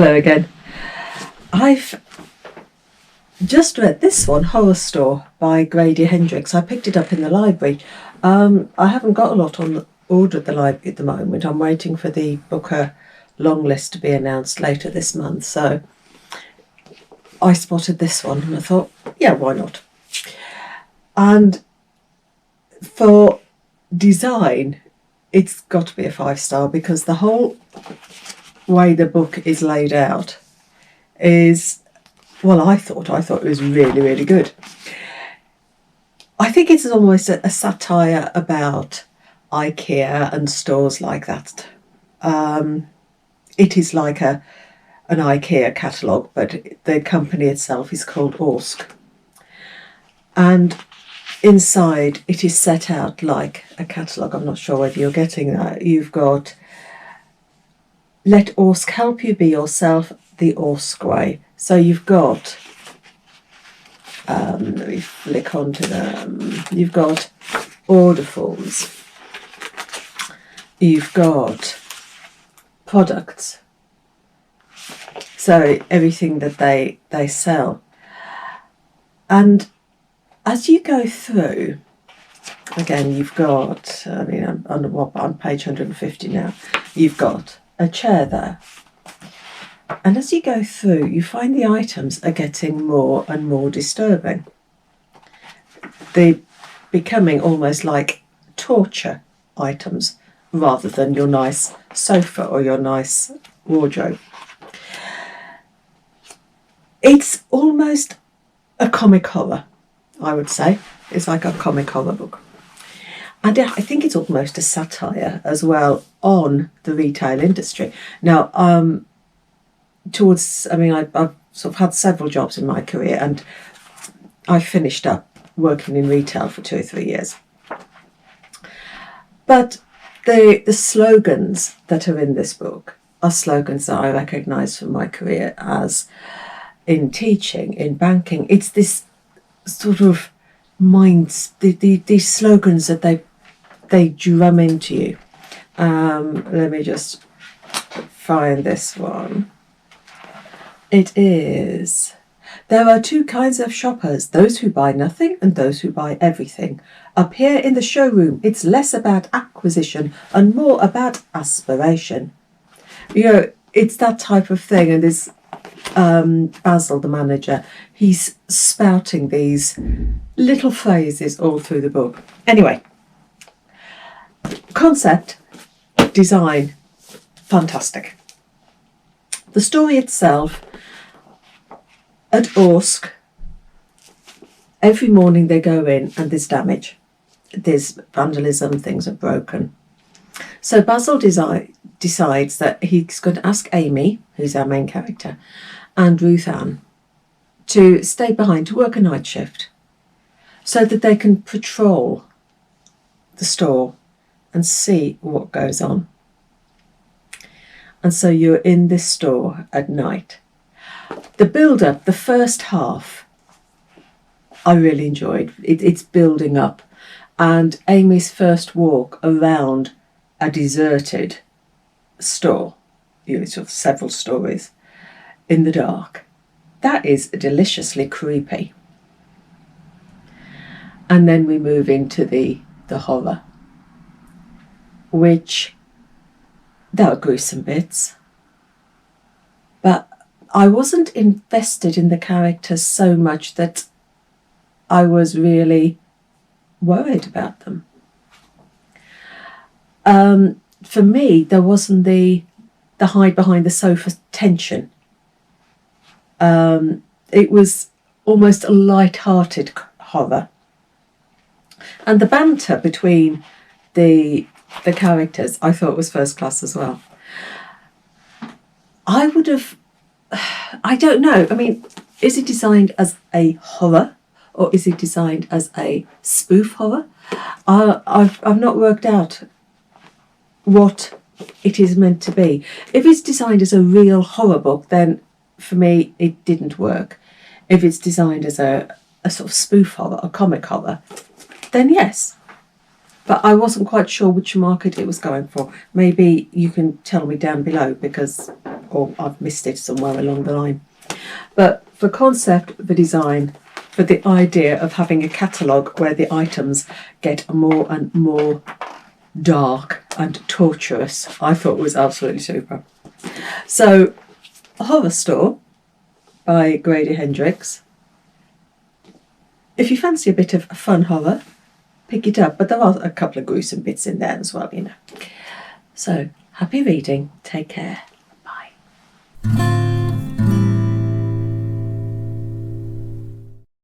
Hello again. I've just read this one, Horrorstor by Grady Hendrix. I picked it up in the library. I haven't got a lot on order at the library at the moment. I'm waiting for the Booker long list to be announced later this month. So I spotted this one and I thought, yeah, why not? And for design, it's got to be a 5-star because the whole way the book is laid out is, well, I thought it was really, really good. I think it's almost a satire about IKEA and stores like that. It is like an IKEA catalogue, but the company itself is called Orsk. And inside it is set out like a catalogue. I'm not sure whether you're getting that. You've got let Orsk help you be yourself the Orsk way. So you've got, let me flick onto them. You've got order forms. You've got products. So everything that they sell. And as you go through, again, you've got, I'm on page 150 now, you've got a chair there. And as you go through, you find the items are getting more and more disturbing. They're becoming almost like torture items rather than your nice sofa or your nice wardrobe. It's almost a comic horror, I would say. It's like a comic horror book. And I think it's almost a satire as well on the retail industry. Now, I've sort of had several jobs in my career and I finished up working in retail for 2 or 3 years. But the slogans that are in this book are slogans that I recognise from my career as in teaching, in banking. It's this sort of these slogans that they drum into you. Let me just find this one. It is, there are 2 kinds of shoppers, those who buy nothing and those who buy everything. Up here in the showroom, it's less about acquisition and more about aspiration. You know, it's that type of thing. And this Basil, the manager, he's spouting these little phrases all through the book. Anyway, concept, design, fantastic. The story itself, at Orsk, every morning they go in and there's damage. There's vandalism, things are broken. So Basil decides that he's going to ask Amy, who's our main character, and Ruth Ann to stay behind to work a night shift so that they can patrol the store and see what goes on. And so you're in this store at night. The build-up, the first half, I really enjoyed. It's building up. And Amy's first walk around a deserted store, sort of several stories, in the dark, that is deliciously creepy. And then we move into the horror, which, there are gruesome bits, but I wasn't invested in the characters so much that I was really worried about them. For me, there wasn't the hide behind the sofa tension. It was almost a light-hearted horror. And the banter between the characters I thought was first class as well. I don't know, I mean, is it designed as a horror or is it designed as a spoof horror? I've not worked out what it is meant to be. If it's designed as a real horror book, then for me it didn't work. If it's designed as a sort of spoof horror, a comic horror, then yes. But I wasn't quite sure which market it was going for. Maybe you can tell me down below because or I've missed it somewhere along the line. But for concept, the design, for the idea of having a catalogue where the items get more and more dark and torturous, I thought was absolutely super. So, Horrorstor by Grady Hendrix. If you fancy a bit of fun horror, pick it up, but there are a couple of gruesome bits in there as well, you know. So, happy reading, take care, bye.